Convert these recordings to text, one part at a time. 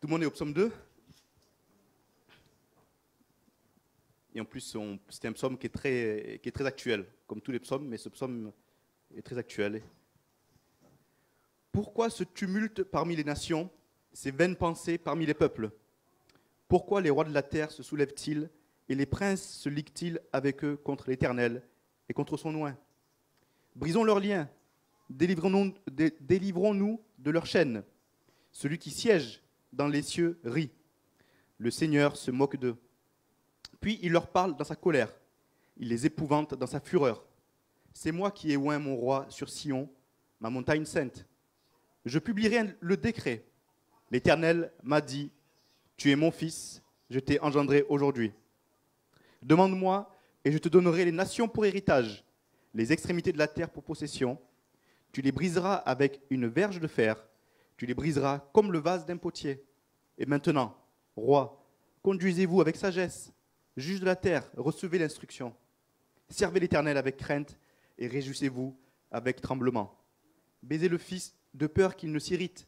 Tout le monde est au psaume 2. Et en plus, c'est un psaume qui est très actuel, comme tous les psaumes, mais ce psaume est très actuel. Pourquoi ce tumulte parmi les nations, ces vaines pensées parmi les peuples? Pourquoi les rois de la terre se soulèvent-ils et les princes se liguent-ils avec eux contre l'Éternel et contre son oint? Brisons leurs liens, délivrons-nous de leurs chaînes. Celui qui siège dans les cieux rit. Le Seigneur se moque d'eux. Puis il leur parle dans sa colère. Il les épouvante dans sa fureur. C'est moi qui ai oint mon roi sur Sion, ma montagne sainte. Je publierai le décret. L'Éternel m'a dit, tu es mon fils, je t'ai engendré aujourd'hui. Demande-moi et je te donnerai les nations pour héritage, les extrémités de la terre pour possession. Tu les briseras avec une verge de fer, tu les briseras comme le vase d'un potier. Et maintenant, roi, conduisez-vous avec sagesse, juge de la terre, recevez l'instruction. Servez l'Éternel avec crainte et réjouissez-vous avec tremblement. Baisez le Fils de peur qu'il ne s'irrite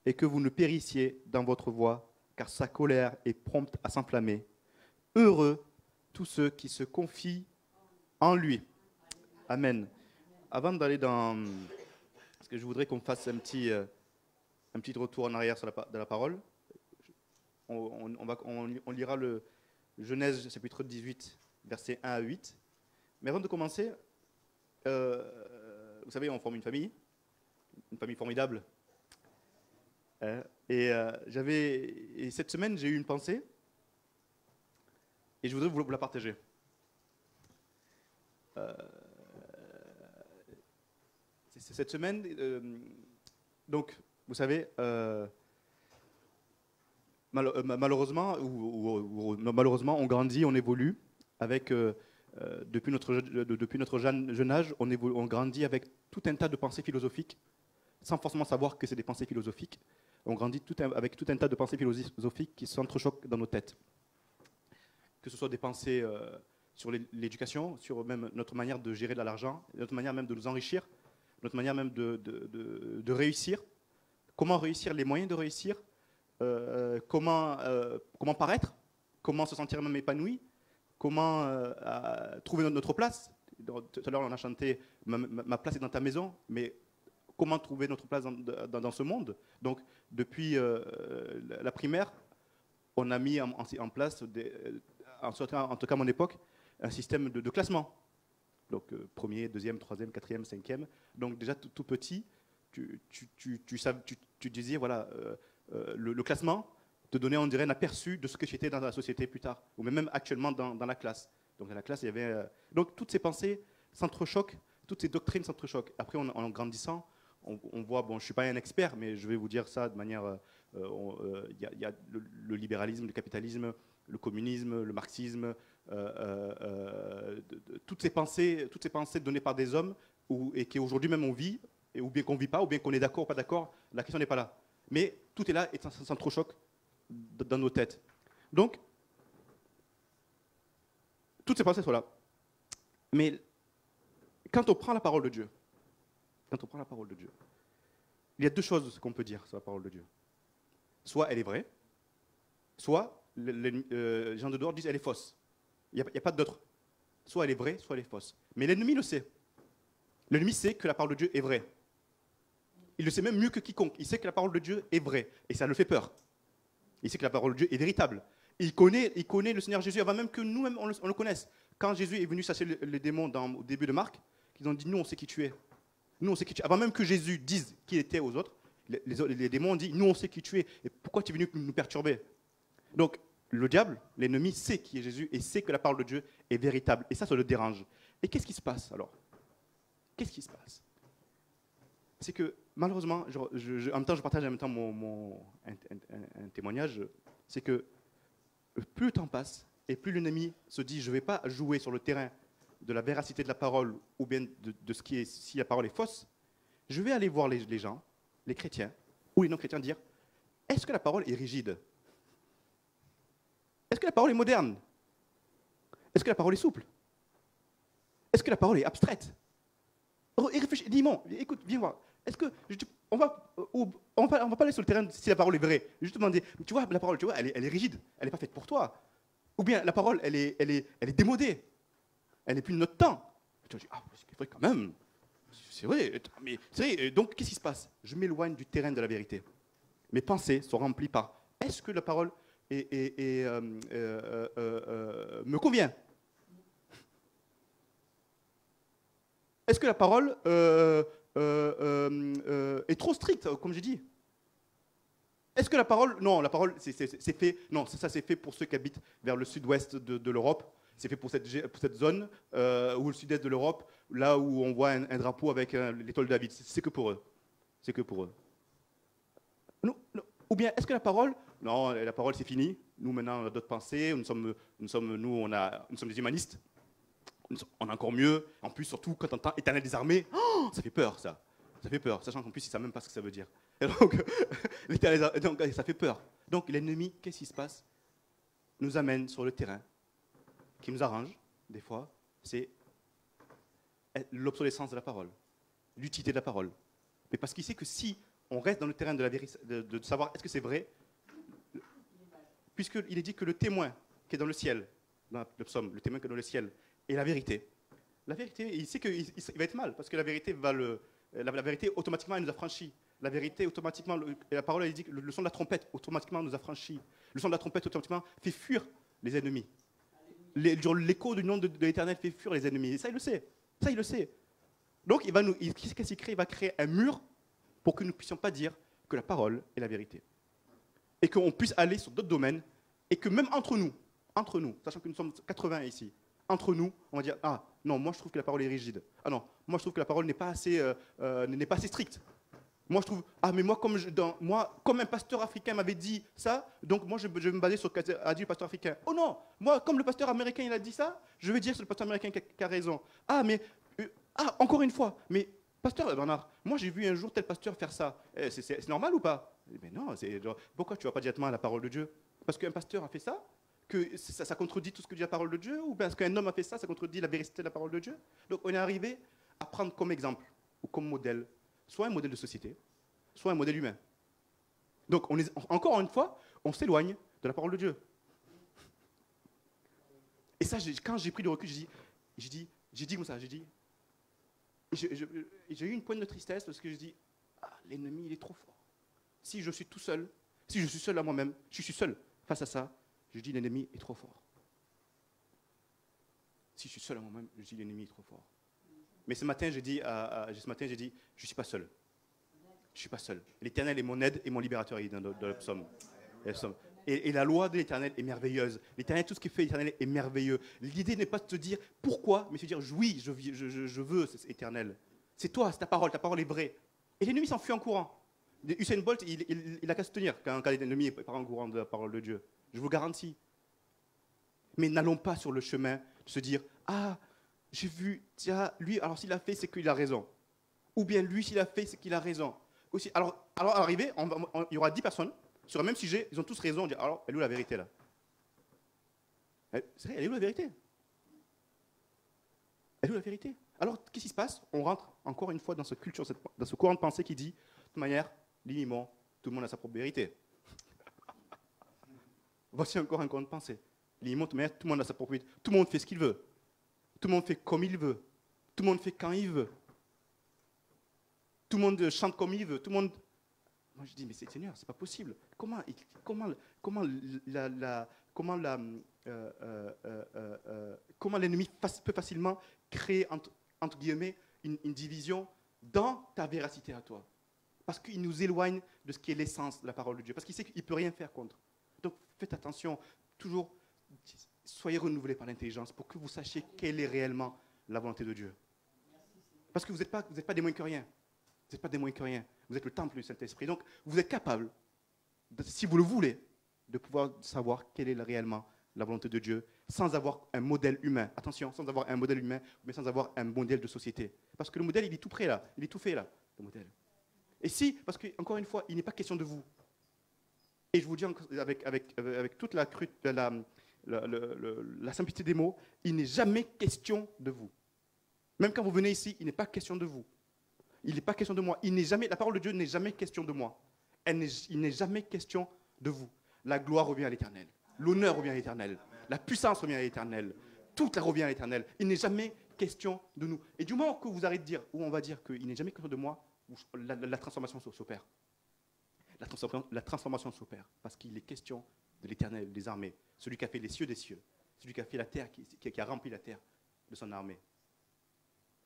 et que vous ne périssiez dans votre voie, car sa colère est prompte à s'enflammer. Heureux tous ceux qui se confient en lui. Amen. Avant d'aller dans... Parce que je voudrais qu'on fasse un petit retour en arrière sur de la parole. On lira le Genèse chapitre 18, versets 1 à 8. Mais avant de commencer, vous savez, on forme une famille formidable. Et cette semaine, j'ai eu une pensée et je voudrais vous la partager. Cette semaine, donc, vous savez, malheureusement, malheureusement, on grandit, on évolue avec, depuis notre jeune âge, on grandit avec tout un tas de pensées philosophiques, sans forcément savoir que c'est des pensées philosophiques. On grandit avec tout un tas de pensées philosophiques qui s'entrechoquent dans nos têtes. Que ce soit des pensées sur l'éducation, sur même notre manière de gérer de l'argent, notre manière même de nous enrichir, notre manière même de réussir. Comment réussir, les moyens de réussir, comment paraître, comment se sentir même épanoui, comment trouver notre place. Tout à l'heure, on a chanté « Ma place est dans ta maison », mais comment trouver notre place dans ce monde? Donc, depuis la primaire, on a mis en place, en tout cas à mon époque, un système de classement. Donc, premier, deuxième, troisième, quatrième, cinquième. Donc, déjà tout petit, tu disais, voilà, le classement te donnait, on dirait, un aperçu de ce que tu étais dans la société plus tard, ou même actuellement dans la classe. Donc, dans la classe, il y avait... donc, toutes ces pensées s'entrechoquent, toutes ces doctrines s'entrechoquent. Après, en grandissant, on voit, bon, je ne suis pas un expert, mais je vais vous dire ça de manière... Il y a le libéralisme, le capitalisme, le communisme, le marxisme, toutes ces pensées données par des hommes et qu'aujourd'hui même on vit, ou bien qu'on ne vit pas, ou bien qu'on est d'accord ou pas d'accord, la question n'est pas là. Mais tout est là et ça s'entrechoque dans nos têtes. Donc, toutes ces pensées sont là. Mais quand on prend la parole de Dieu, il y a deux choses qu'on peut dire sur la parole de Dieu. Soit elle est vraie, soit les gens de dehors disent elle est fausse. Il n'y a pas d'autre. Soit elle est vraie, soit elle est fausse. Mais l'ennemi le sait. L'ennemi sait que la parole de Dieu est vraie. Il le sait même mieux que quiconque. Il sait que la parole de Dieu est vraie. Et ça le fait peur. Il sait que la parole de Dieu est véritable. Il connaît le Seigneur Jésus avant même que nous-mêmes on le connaisse. Quand Jésus est venu chasser les démons au début de Marc, ils ont dit, nous on sait qui tu es. Nous on sait qui tu es. Avant même que Jésus dise qui il était aux autres, les démons ont dit, nous on sait qui tu es. Et pourquoi tu es venu nous perturber? Donc, le diable, l'ennemi, sait qui est Jésus et sait que la parole de Dieu est véritable. Et ça le dérange. Et qu'est-ce qui se passe alors? Qu'est-ce qui se passe? C'est que, malheureusement, en même temps, je partage en même temps un témoignage, c'est que plus le temps passe et plus l'ennemi se dit, je ne vais pas jouer sur le terrain de la véracité de la parole ou bien de ce qui est, si la parole est fausse, je vais aller voir les gens, les chrétiens ou les non-chrétiens, dire, est-ce que la parole est rigide? Est-ce que la parole est moderne? Est-ce que la parole est souple? Est-ce que la parole est abstraite? Et réfléchis, dis-moi, écoute, viens voir. Est-ce que on va pas aller sur le terrain si la parole est vraie. Juste demander, tu vois, la parole, tu vois, elle est rigide, elle n'est pas faite pour toi. Ou bien la parole, elle est démodée, elle n'est plus de notre temps. Tu dis, ah, c'est vrai quand même, c'est vrai. Mais c'est vrai, donc qu'est-ce qui se passe? Je m'éloigne du terrain de la vérité. Mes pensées sont remplies par, est-ce que la parole me convient? Est-ce que la parole est trop stricte, comme j'ai dit? Est-ce que la parole... Non, la parole, c'est fait... Non, ça c'est fait pour ceux qui habitent vers le sud-ouest de l'Europe. C'est fait pour cette zone, ou le sud-est de l'Europe, là où on voit un drapeau avec l'étoile de David. C'est que pour eux. C'est que pour eux. Non, non. Ou bien, est-ce que la parole... Non, la parole, c'est fini. Nous, maintenant, on a d'autres pensées. Nous sommes des humanistes. On a encore mieux. En plus, surtout, quand on entend Éternel des armées, oh, ça fait peur, ça. Ça fait peur, sachant qu'en plus, ils ne savent même pas ce que ça veut dire. Et donc, ça fait peur. Donc, l'ennemi, qu'est-ce qui se passe? Nous amène sur le terrain, qui nous arrange, des fois, c'est l'obsolescence de la parole, l'utilité de la parole. Mais parce qu'il sait que si on reste dans le terrain de la vérité, de savoir est-ce que c'est vrai, puisqu'il est dit que le témoin qui est dans le ciel, dans le psaume, le témoin qui est dans le ciel, est la vérité. La vérité, il sait qu'il va être mal, parce que la vérité la vérité, automatiquement, elle nous affranchit. La vérité, automatiquement, la parole, elle dit que le son de la trompette, automatiquement, nous affranchit. Le son de la trompette, automatiquement, fait fuir les ennemis. L'écho du nom de l'Éternel fait fuir les ennemis. Et ça, il le sait. Ça, il le sait. Donc, qu'est-ce qu'il crée? Il va créer un mur pour que nous ne puissions pas dire que la parole est la vérité. Et qu'on puisse aller sur d'autres domaines, et que même entre nous, sachant que nous sommes 80 ici, entre nous, on va dire, ah non, moi je trouve que la parole est rigide. Ah non, moi je trouve que la parole n'est pas assez stricte. Moi je trouve, ah mais moi comme un pasteur africain m'avait dit ça, donc moi je vais me baser sur ce qu'a dit le pasteur africain. Oh non, moi comme le pasteur américain il a dit ça, je vais dire que c'est le pasteur américain qui a raison. Ah mais, encore une fois, mais pasteur Bernard, moi j'ai vu un jour tel pasteur faire ça. C'est normal ou pas? Mais non, pourquoi tu ne vas pas directement à la parole de Dieu? Parce qu'un pasteur a fait ça, que ça contredit tout ce que dit la parole de Dieu, ou parce qu'un homme a fait ça, ça contredit la vérité de la parole de Dieu. Donc on est arrivé à prendre comme exemple, ou comme modèle, soit un modèle de société, soit un modèle humain. Donc encore une fois, on s'éloigne de la parole de Dieu. Et ça, quand j'ai pris du recul, j'ai dit comme ça, j'ai eu une pointe de tristesse parce que je dis, ah, l'ennemi, il est trop fort. Si je suis tout seul, si je suis seul à moi-même, je suis seul face à ça, je dis l'ennemi est trop fort. Si je suis seul à moi-même, je dis l'ennemi est trop fort. Mais ce matin, j'ai dit, je ne suis pas seul. Je ne suis pas seul. L'Éternel est mon aide et mon libérateur, il dit dans le psaume. Et la loi de l'Éternel est merveilleuse. L'Éternel, tout ce qu'il fait, l'Éternel est merveilleux. L'idée n'est pas de te dire pourquoi, mais de te dire oui, je veux cet Éternel. C'est toi, c'est ta parole est vraie. Et l'ennemi s'enfuit en courant. Usain Bolt, il a qu'à se tenir quand l'ennemi part en courant de la parole de Dieu. Je vous garantis. Mais n'allons pas sur le chemin de se dire ah, j'ai vu, tiens, lui, alors s'il a fait, c'est qu'il a raison. Ou bien lui, s'il a fait, c'est qu'il a raison. Aussi, alors à l'arrivée, il y aura 10 personnes sur le même sujet, ils ont tous raison. On dit alors, elle est où la vérité là? C'est vrai, elle est où la vérité? Elle est où la vérité? Alors, qu'est-ce qui se passe? On rentre encore une fois dans cette culture, dans ce courant de pensée qui dit, de toute manière, l'inimant, tout le monde a sa propre vérité. Voici encore un courant de pensée. L'inimant, de toute manière, tout le monde a sa propre vérité. Tout le monde fait ce qu'il veut. Tout le monde fait comme il veut. Tout le monde fait quand il veut. Tout le monde chante comme il veut. Tout le monde... Moi, je dis, mais Seigneur, c'est pas possible. Comment l'ennemi peut facilement créer, entre guillemets, une division dans ta véracité à toi? Parce qu'il nous éloigne de ce qui est l'essence de la parole de Dieu. Parce qu'il sait qu'il ne peut rien faire contre. Donc, faites attention. Toujours, soyez renouvelés par l'intelligence pour que vous sachiez quelle est réellement la volonté de Dieu. Parce que vous n'êtes pas des moins que rien. Vous n'êtes pas des moins que rien. Vous êtes le temple du Saint-Esprit. Donc, vous êtes capable, si vous le voulez, de pouvoir savoir quelle est réellement la volonté de Dieu, sans avoir un modèle humain. Attention, sans avoir un modèle humain, mais sans avoir un modèle de société. Parce que le modèle, il est tout prêt là. Il est tout fait là, le modèle. Et si, parce que, encore une fois, il n'est pas question de vous. Et je vous dis avec toute la simplicité des mots, il n'est jamais question de vous. Même quand vous venez ici, il n'est pas question de vous. Il n'est pas question de moi. La parole de Dieu n'est jamais question de moi. Il n'est jamais question de vous. La gloire revient à l'Éternel. L'honneur revient à l'Éternel. La puissance revient à l'Éternel. Tout revient à l'Éternel. Il n'est jamais question de nous. Et du moment que vous arrêtez de dire, ou on va dire qu'il n'est jamais question de moi, la transformation s'opère. La transformation s'opère parce qu'il est question de l'Éternel des armées, celui qui a fait les cieux des cieux, celui qui a fait la terre, qui a rempli la terre de son armée.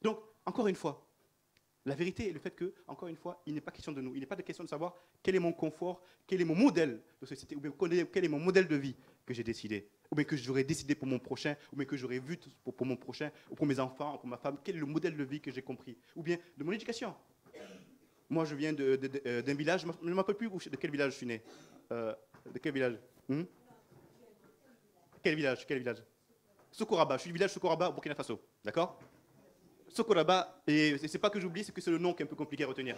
Donc, encore une fois, la vérité est le fait que, encore une fois, il n'est pas question de nous. Il n'est pas de question de savoir quel est mon confort, quel est mon modèle de société, ou bien quel est mon modèle de vie que j'ai décidé, ou bien que j'aurais décidé pour mon prochain, ou bien que j'aurais vu pour mon prochain, ou pour mes enfants, ou pour ma femme. Quel est le modèle de vie que j'ai compris, ou bien de mon éducation. Moi, je viens d'un village, je ne me rappelle plus de quel village je suis né. De quel village Quel village Sokoraba. Je suis du village Sokoraba au Burkina Faso. D'accord Sokoraba, et c'est pas que j'oublie, c'est que c'est le nom qui est un peu compliqué à retenir.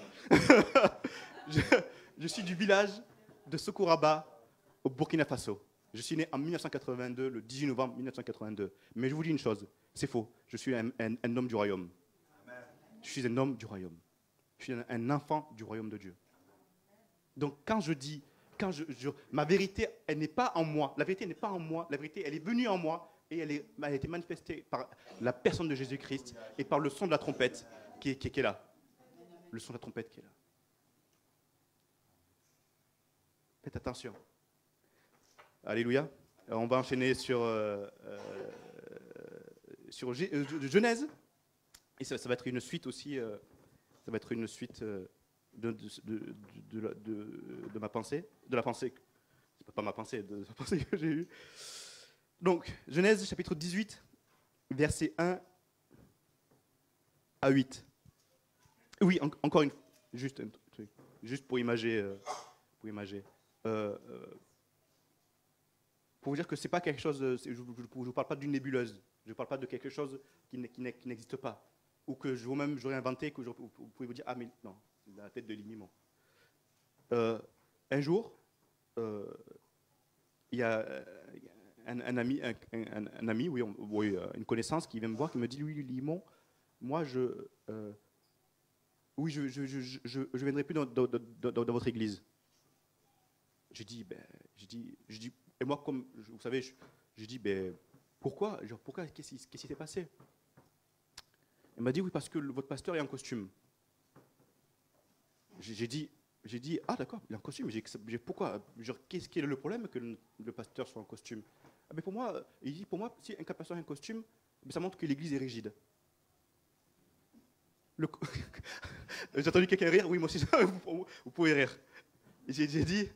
je suis du village de Sokoraba au Burkina Faso. Je suis né en 1982, le 18 novembre 1982. Mais je vous dis une chose, c'est faux. Je suis un homme du royaume. Je suis un homme du royaume. Je suis un enfant du royaume de Dieu. Donc quand je dis, ma vérité, elle n'est pas en moi. La vérité n'est pas en moi. La vérité, elle est venue en moi et elle a été manifestée par la personne de Jésus-Christ et par le son de la trompette qui est là. Le son de la trompette qui est là. Faites attention. Alléluia. Alors, on va enchaîner sur Genèse. Et ça va être une suite aussi. Ça va être une suite de ma pensée, de la pensée, c'est pas ma pensée, de la pensée que j'ai eue. Donc, Genèse chapitre 18, versets 1 à 8. Oui, encore une fois, juste pour imager, pour vous dire que c'est pas quelque chose, je ne parle pas d'une nébuleuse, je ne parle pas de quelque chose qui n'existe pas. Ou que vous-même j'aurais inventé, que vous pouvez vous dire, ah mais non, c'est la tête de Limimon. Un jour, il y a un ami, une connaissance qui vient me voir, qui me dit, oui, Limon, moi je viendrai plus dans votre église. J'ai dit, et moi comme, vous savez, je dis, pourquoi, qu'est-ce qui s'est passé? Il m'a dit, oui, parce que votre pasteur est en costume. J'ai dit, ah d'accord, il est en costume. Pourquoi? Qu'est-ce qui est le problème que le pasteur soit en costume? Mais pour moi, il dit, si un pasteur est en costume, ça montre que l'église est rigide. J'ai entendu quelqu'un rire, oui, moi aussi, vous pouvez rire. J'ai dit,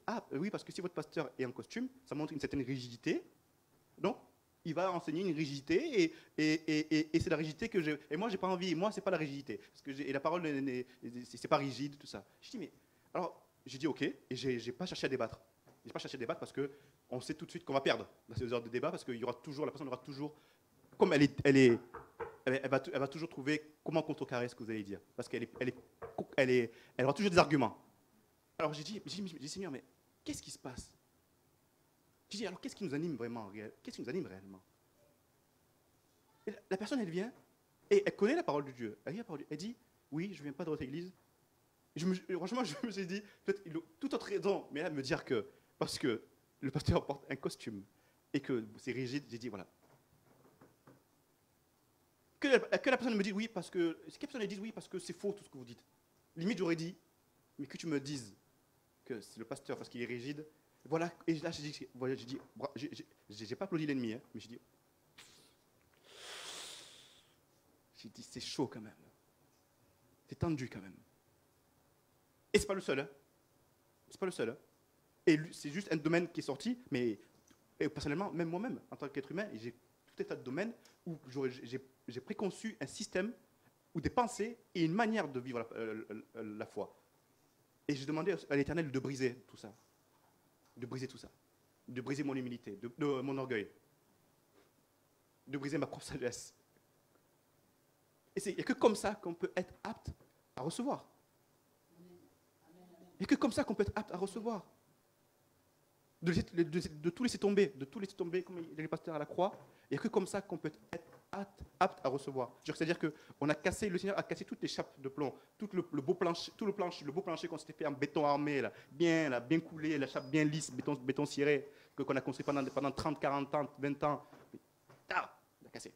ah oui, parce que si votre pasteur est en costume, ça montre une certaine rigidité. Donc, il va enseigner une rigidité et c'est la rigidité que j'ai. Et moi, j'ai pas envie. Moi, c'est pas la rigidité. Parce que et la parole, c'est pas rigide, tout ça. Je dis, mais. Alors, j'ai dit, ok, et j'ai pas cherché à débattre. J'ai pas cherché à débattre parce qu'on sait tout de suite qu'on va perdre dans ces heures de débat parce qu'il y aura toujours, la personne aura toujours. Comme elle va toujours trouver comment contrecarrer ce que vous allez dire. Parce qu'elle aura toujours des arguments. Alors, j'ai dit, Seigneur, mais qu'est-ce qui se passe? Je dis, alors qu'est-ce qui nous anime vraiment? Qu'est-ce qui nous anime réellement? Et la personne, elle vient, et elle connaît la parole de Dieu. Elle dit, oui, je ne viens pas de votre église. Franchement, je me suis dit, peut-être il a toute autre raison, mais là, me dire que, parce que le pasteur porte un costume, et que c'est rigide, j'ai dit, voilà. Que la personne me dise oui, parce que, si la personne dise oui, parce que c'est faux tout ce que vous dites. Limite, j'aurais dit, mais que tu me dises que c'est le pasteur, parce qu'il est rigide. Voilà, et là j'ai pas applaudi l'ennemi, hein, mais j'ai dit, c'est chaud quand même. C'est tendu quand même. Et c'est pas le seul, hein. C'est pas le seul, hein. Et c'est juste un domaine qui est sorti, mais personnellement, même moi-même, en tant qu'être humain, j'ai tout un tas de domaines où j'ai préconçu un système ou des pensées et une manière de vivre la foi. Et j'ai demandé à l'Éternel de briser tout ça. De briser tout ça, de briser mon humilité, mon orgueil, de briser ma propre sagesse. Et il n'y a que comme ça qu'on peut être apte à recevoir. Il n'y a que comme ça qu'on peut être apte à recevoir. De tout laisser tomber, comme il est le pasteur à la croix, il n'y a que comme ça qu'on peut être apte à recevoir. C'est-à-dire que le Seigneur a cassé toutes les chapes de plomb, le beau plancher qu'on s'était fait en béton armé, là, bien coulé, la chape bien lisse, béton ciré, qu'on a construit pendant 30, 40 ans, 20 ans. Ah, il a cassé.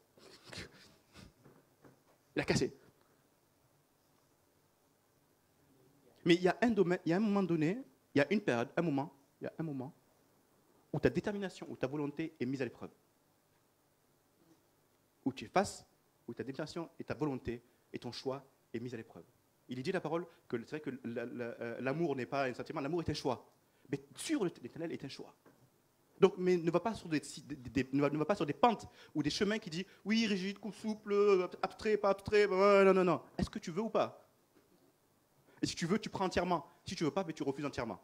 Il a cassé. Mais il y a un moment donné, il y a une période, il y a un moment où ta détermination, où ta volonté est mise à l'épreuve. Où tu es face, où ta détermination et ta volonté et ton choix est mise à l'épreuve. Il dit la parole que c'est vrai que l'amour n'est pas un sentiment, l'amour est un choix. Mais sur l'Éternel est un choix. Donc, mais ne va pas sur ne va pas sur des pentes ou des chemins qui disent oui, rigide, coupe souple, abstrait, pas abstrait. Non. Est-ce que tu veux ou pas? Et si tu veux, tu prends entièrement. Si tu ne veux pas, mais tu refuses entièrement.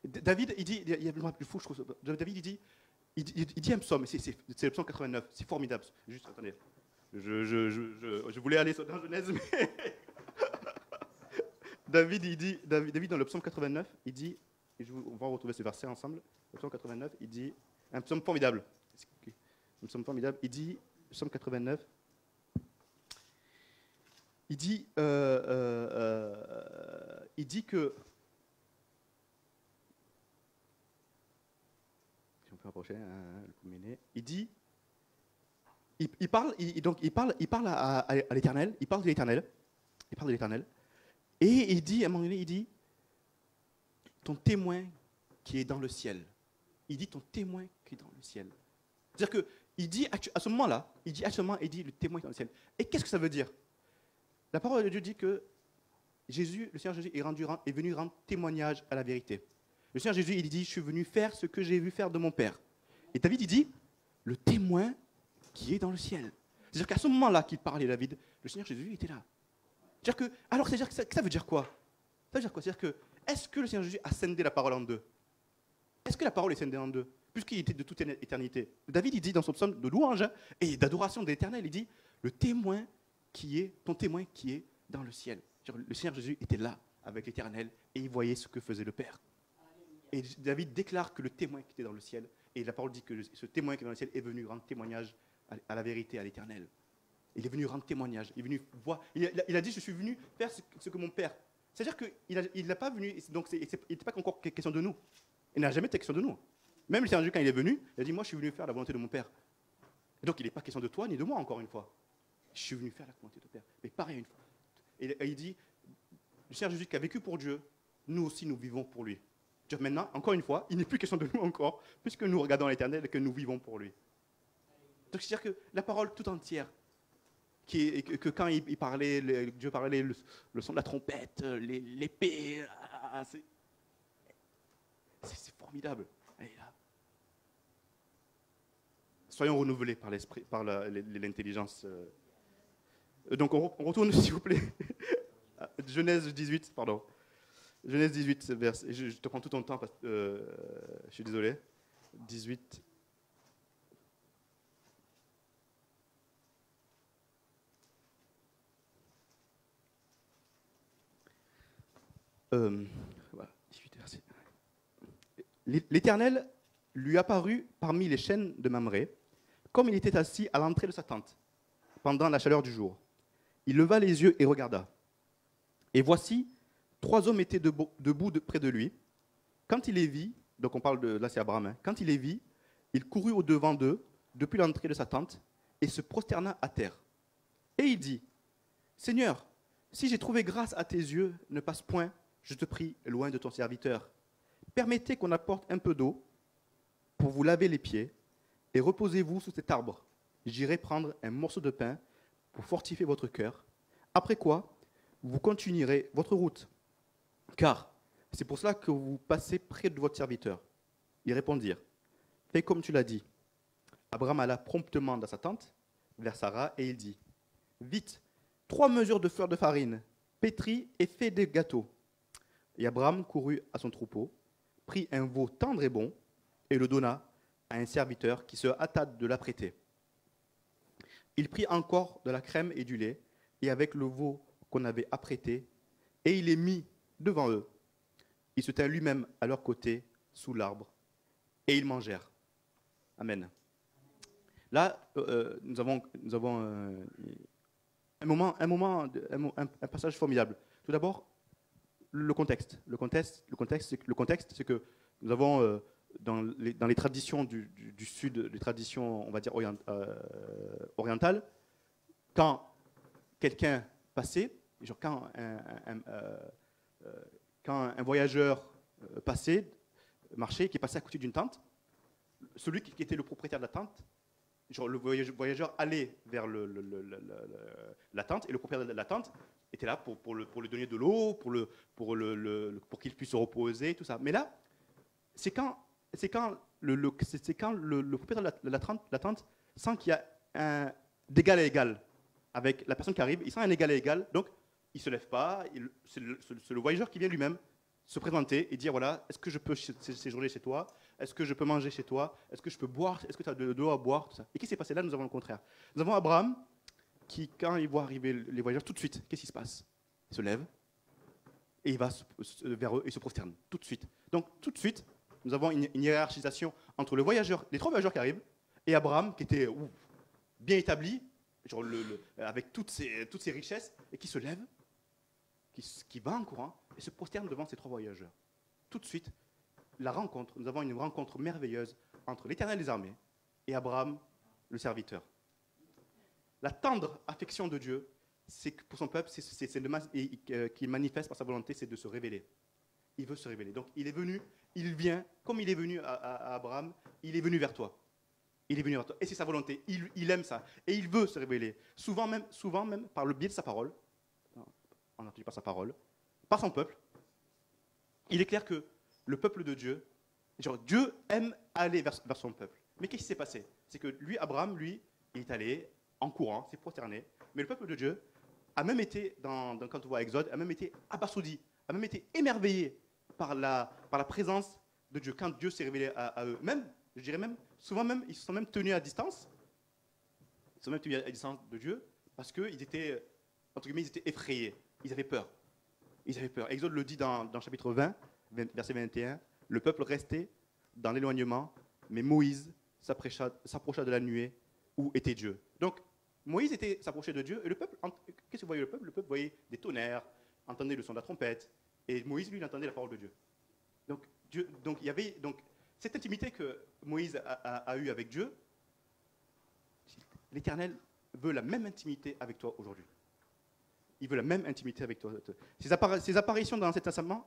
David, il dit, il y a le fou, je trouve. David, il dit un psaume, c'est le psaume 89, c'est formidable. Juste, attendez, je voulais aller dans Genèse, mais David dans le psaume 89, il dit, et on va retrouver ce verset ensemble, le psaume 89, il dit, un psaume formidable, il dit, psaume 89, il dit que, si on peut rapprocher, il dit, il parle à l'Éternel, il parle de l'Éternel, et il dit, à un moment donné, il dit, ton témoin qui est dans le ciel. Il dit ton témoin qui est dans le ciel. C'est-à-dire qu'il dit à ce moment-là, il dit le témoin qui est dans le ciel. Et qu'est-ce que ça veut dire? La parole de Dieu dit que le Seigneur Jésus est venu rendre témoignage à la vérité. Le Seigneur Jésus, il dit, je suis venu faire ce que j'ai vu faire de mon Père. Et David, il dit, le témoin qui est dans le ciel. C'est-à-dire qu'à ce moment-là qu'il parlait, David, le Seigneur Jésus était là. C'est-à-dire que ça veut dire quoi? Ça veut dire quoi? C'est-à-dire que, est-ce que le Seigneur Jésus a scindé la parole en deux? Est-ce que la parole est scindée en deux? Puisqu'il était de toute éternité. David, il dit dans son psaume de louange et d'adoration de l'Éternel, il dit, ton témoin qui est dans le ciel. Le Seigneur Jésus était là avec l'Éternel et il voyait ce que faisait le Père. Et David déclare que le témoin qui était dans le ciel, et la parole dit que ce témoin qui est dans le ciel est venu rendre témoignage à la vérité, à l'Éternel. Il est venu rendre témoignage. Il est venu voir. Il a dit, je suis venu faire ce que mon Père. C'est-à-dire qu'il n'a pas venu, donc il n'était pas encore question de nous. Il n'a jamais été question de nous. Même le Seigneur Jésus, quand il est venu, il a dit, moi je suis venu faire la volonté de mon Père. Et donc il n'est pas question de toi ni de moi, encore une fois. Je suis venu faire la volonté de ton Père. Mais pareil une fois. Et il dit, le Seigneur Jésus qui a vécu pour Dieu, nous aussi nous vivons pour lui. Maintenant, encore une fois, il n'est plus question de nous encore, puisque nous regardons l'Éternel et que nous vivons pour lui. Donc c'est-à-dire que la parole tout entière, que quand il parlait, Dieu parlait le son de la trompette, l'épée, c'est formidable. Soyons renouvelés par l'esprit, par l'intelligence. Donc on retourne, s'il vous plaît, à Genèse 18, pardon. Genèse 18, verset. Je te prends tout ton temps, parce que je suis désolé. 18. Voilà, 18 versets. L'Éternel lui apparut parmi les chênes de Mamré, comme il était assis à l'entrée de sa tente, pendant la chaleur du jour. Il leva les yeux et regarda. Et voici, 3 hommes étaient debout près de lui. Quand il les vit, donc on parle là c'est Abraham, quand il les vit, il courut au-devant d'eux, depuis l'entrée de sa tente, et se prosterna à terre. Et il dit, Seigneur, si j'ai trouvé grâce à tes yeux, ne passe point, je te prie, loin de ton serviteur. Permettez qu'on apporte un peu d'eau pour vous laver les pieds, et reposez-vous sous cet arbre. J'irai prendre un morceau de pain pour fortifier votre cœur, après quoi vous continuerez votre route. Car c'est pour cela que vous passez près de votre serviteur. Ils répondirent, fais comme tu l'as dit. Abraham alla promptement dans sa tente, vers Sarah, et il dit, vite, 3 mesures de fleur de farine, pétris et fais des gâteaux. Et Abraham courut à son troupeau, prit un veau tendre et bon, et le donna à un serviteur qui se hâta de l'apprêter. Il prit encore de la crème et du lait, et avec le veau qu'on avait apprêté, et il les mit devant eux. Il se tint lui-même à leur côté, sous l'arbre, et ils mangèrent. Amen. Là, nous avons un passage formidable. Tout d'abord, le contexte. Le contexte, c'est que nous avons dans les traditions du sud, les traditions, on va dire orientales, quand quelqu'un passait, genre quand un voyageur passait, marchait, qui passait à côté d'une tente, celui qui était le propriétaire de la tente, genre le voyageur allait vers la tente, et le propriétaire de la tente était là pour lui donner de l'eau, pour qu'il puisse se reposer, tout ça. Mais là, c'est quand le propriétaire de la tente sent qu'il y a d'égal à égal avec la personne qui arrive, il sent un égal à égal, donc il ne se lève pas, c'est le voyageur qui vient lui-même se présenter et dire, voilà, est-ce que je peux séjourner chez toi? Est-ce que je peux manger chez toi? Est-ce que je peux boire? Est-ce que tu as de l'eau à boire? Tout ça. Et qu'est-ce qui s'est passé là? Nous avons le contraire. Nous avons Abraham qui, quand il voit arriver les voyageurs, tout de suite, qu'est-ce qui se passe? Il se lève et il va vers eux et se prosterne, tout de suite. Donc, tout de suite, nous avons une hiérarchisation entre les trois voyageurs qui arrivent, et Abraham, qui était bien établi, genre avec toutes ses richesses, et qui se lève, qui va en courant, et se prosterne devant ces trois voyageurs. Tout de suite, nous avons une rencontre merveilleuse entre l'Éternel des armées et Abraham, le serviteur. La tendre affection de Dieu, c'est que pour son peuple, qu'il manifeste par sa volonté, c'est de se révéler. Il veut se révéler. Donc il vient, comme il est venu à Abraham, il est venu vers toi. Il est venu vers toi. Et c'est sa volonté. Il aime ça. Et il veut se révéler. Souvent même par le biais de sa parole. On n'entend pas sa parole. Par son peuple. Il est clair que le peuple de Dieu, Dieu aime aller vers son peuple. Mais qu'est-ce qui s'est passé? C'est que Abraham, il est allé en courant, s'est prosterné. Mais le peuple de Dieu a même été, quand on voit Exode, a même été abasourdi, a même été émerveillé par la présence de Dieu, quand Dieu s'est révélé à eux. Je dirais souvent même, ils se sont même tenus à distance. Ils se sont même tenus à distance de Dieu, parce qu'ils étaient, entre guillemets, ils étaient effrayés. Ils avaient peur. Exode le dit dans chapitre 20, verset 21, le peuple restait dans l'éloignement, mais Moïse s'approcha de la nuée où était Dieu. Donc, Moïse s'approchait de Dieu, et le peuple, qu'est-ce que voyait le peuple? Le peuple voyait des tonnerres, entendait le son de la trompette, et Moïse, lui, il entendait la parole de Dieu. Donc, il y avait cette intimité que Moïse a eue avec Dieu. L'Éternel veut la même intimité avec toi aujourd'hui. Il veut la même intimité avec toi. Ces apparitions dans l'Ancien Testament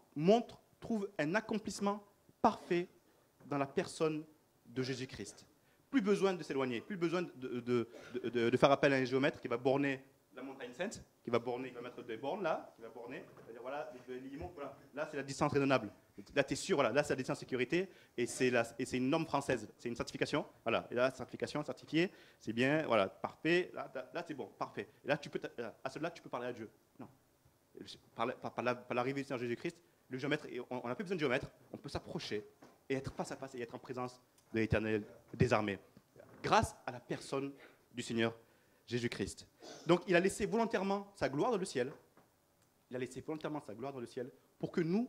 trouvent un accomplissement parfait dans la personne de Jésus-Christ. Plus besoin de s'éloigner, plus besoin de faire appel à un géomètre qui va borner la montagne sainte, qui va mettre des bornes là, qui va borner, c'est-à-dire voilà, voilà, là c'est la distance raisonnable. Là tu es sûr, voilà, là c'est la distance sécurité, et c'est une norme française, c'est une certification, voilà, et là certification, certifié, c'est bien, voilà, parfait, là c'est bon, parfait. Et là à cela tu peux parler à Dieu. Non. Par l'arrivée du Seigneur Jésus-Christ, le géomètre, on n'a plus besoin de géomètre, on peut s'approcher et être face à face et être en présence de l'Éternel des armées, grâce à la personne du Seigneur Jésus-Christ. Donc il a laissé volontairement sa gloire dans le ciel, pour que nous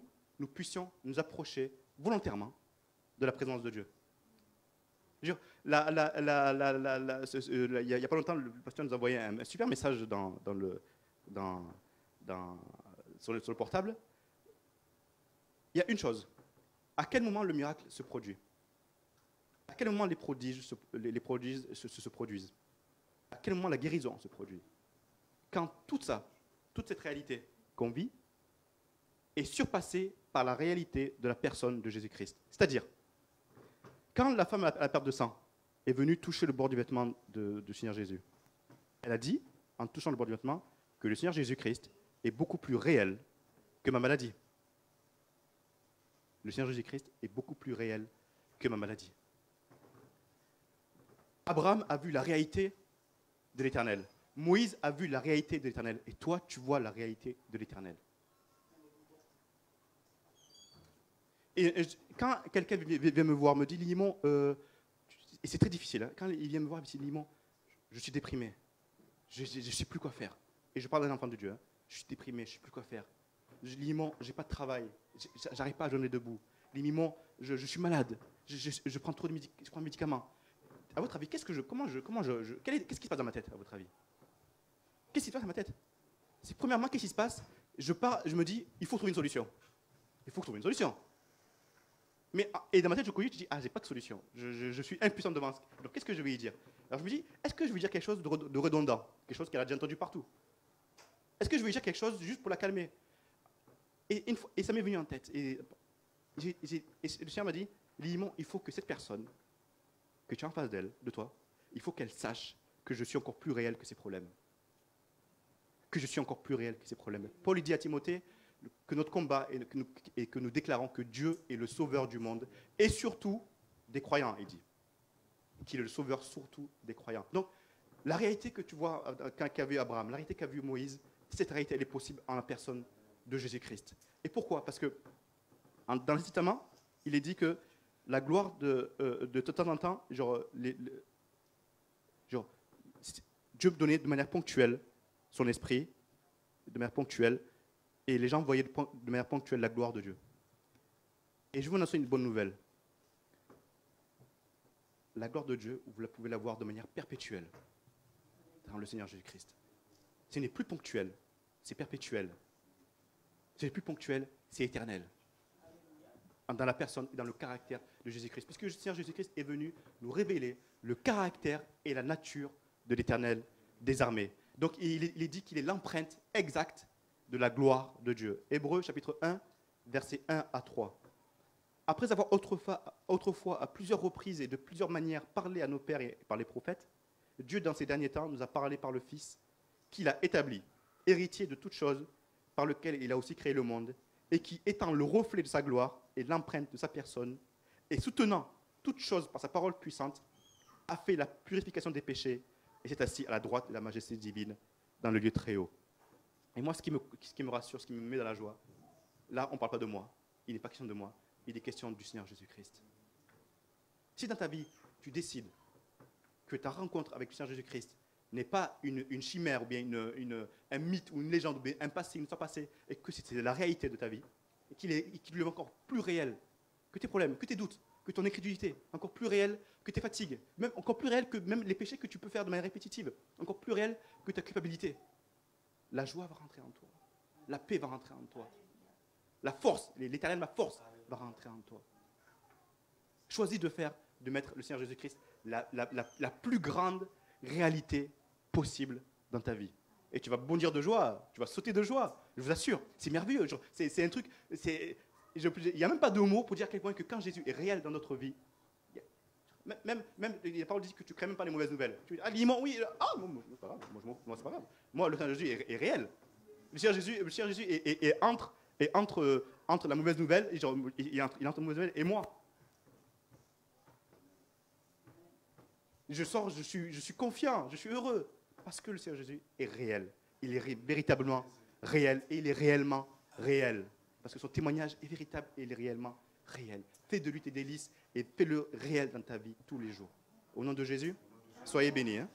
puissions nous approcher volontairement de la présence de Dieu. Il n'y a pas longtemps, le pasteur nous a envoyé un super message sur le portable. Il y a une chose. À quel moment le miracle se produit? À quel moment les prodiges se produisent? À quel moment la guérison se produit? Quand toute cette réalité qu'on vit est surpassée par la réalité de la personne de Jésus-Christ. C'est-à-dire, quand la femme à la perte de sang est venue toucher le bord du vêtement du Seigneur Jésus, elle a dit, en touchant le bord du vêtement, que le Seigneur Jésus-Christ est beaucoup plus réel que ma maladie. Le Seigneur Jésus-Christ est beaucoup plus réel que ma maladie. Abraham a vu la réalité de l'Éternel. Moïse a vu la réalité de l'Éternel. Et toi, tu vois la réalité de l'Éternel. Et quand quelqu'un vient me voir, me dit, Limon, et c'est très difficile, hein, quand il vient me voir, il me dit, Limon, je suis déprimé, je ne sais plus quoi faire. Et je parle d'un enfant de Dieu, hein, je suis déprimé, je ne sais plus quoi faire. Limon, je n'ai pas de travail, j'arrive pas à joindre debout. Limon, je suis malade, je prends trop de médicaments. À votre avis, qu'est-ce qui se passe dans ma tête, à votre avis? Qu'est-ce qui se passe dans ma tête? C'est premièrement, qu'est-ce qui se passe? Je me dis, il faut trouver une solution. Il faut trouver une solution. Et dans ma tête, je cogite, je dis, j'ai pas de solution. Je suis impuissant devant. Donc, qu'est-ce que je vais y dire? Alors, je me dis, est-ce que je vais dire quelque chose de redondant? Quelque chose qu'elle a déjà entendu partout? Est-ce que je vais dire quelque chose juste pour la calmer? Et ça m'est venu en tête. Et le Seigneur m'a dit, Limon, il faut que cette personne que tu as en face d'elle, de toi, il faut qu'elle sache que je suis encore plus réel que ses problèmes. Que je suis encore plus réel que ses problèmes. Paul il dit à Timothée que notre combat est que nous déclarons que Dieu est le sauveur du monde et surtout des croyants, il dit. Qu'il est le sauveur surtout des croyants. Donc, la réalité que tu vois qu'a vu Abraham, la réalité qu'a vu Moïse, cette réalité, elle est possible en la personne de Jésus-Christ. Et pourquoi? Parce que dans le Testament, il est dit que la gloire de temps en temps, Dieu donnait de manière ponctuelle son esprit, de manière ponctuelle, et les gens voyaient de manière ponctuelle la gloire de Dieu. Et je vous annonce une bonne nouvelle. La gloire de Dieu, vous pouvez la voir de manière perpétuelle dans le Seigneur Jésus-Christ. Ce n'est plus ponctuel, c'est perpétuel. Ce n'est plus ponctuel, c'est éternel. Dans la personne et dans le caractère de Jésus-Christ. Puisque le Seigneur Jésus-Christ est venu nous révéler le caractère et la nature de l'Éternel des armées. Donc il est dit qu'il est l'empreinte exacte de la gloire de Dieu. Hébreux chapitre 1, versets 1 à 3. Après avoir autrefois à plusieurs reprises et de plusieurs manières parlé à nos pères et par les prophètes, Dieu dans ces derniers temps nous a parlé par le Fils qu'il a établi, héritier de toutes choses, par lequel il a aussi créé le monde, et qui, étant le reflet de sa gloire et l'empreinte de sa personne, et soutenant toutes choses par sa parole puissante, a fait la purification des péchés, et s'est assis à la droite de la majesté divine dans le lieu très haut. Et moi, ce qui me rassure, ce qui me met dans la joie, là, on ne parle pas de moi, il n'est pas question de moi, il est question du Seigneur Jésus-Christ. Si dans ta vie, tu décides que ta rencontre avec le Seigneur Jésus-Christ n'est pas une chimère, ou bien un mythe, ou une légende, ou bien un passé, une histoire passée, et que c'est la réalité de ta vie, et qu'il est encore plus réel que tes problèmes, que tes doutes, que ton incrédulité, encore plus réel que tes fatigues, même encore plus réel que même les péchés que tu peux faire de manière répétitive, encore plus réel que ta culpabilité. La joie va rentrer en toi, la paix va rentrer en toi, la force, l'Éternel, ma force, va rentrer en toi. Choisis de mettre le Seigneur Jésus-Christ la plus grande réalité possible dans ta vie. Et tu vas bondir de joie, tu vas sauter de joie, je vous assure, c'est merveilleux. C'est un truc, il n'y a même pas de mots pour dire à quel point que quand Jésus est réel dans notre vie, même la parole dit que tu ne crées même pas les mauvaises nouvelles. Tu dis, oui, non, c'est pas grave, moi c'est pas grave. Moi, le Seigneur Jésus est réel. Le Seigneur Jésus est entre la mauvaise nouvelle, il entre la mauvaise nouvelle et moi. Je sors, je suis confiant, je suis heureux, parce que le Seigneur Jésus est réel. Il est véritablement réel, et il est réellement réel. Parce que son témoignage est véritable, et il est réellement réel. Fais de lui tes délices, et fais-le réel dans ta vie, tous les jours. Au nom de Jésus, soyez bénis. Hein.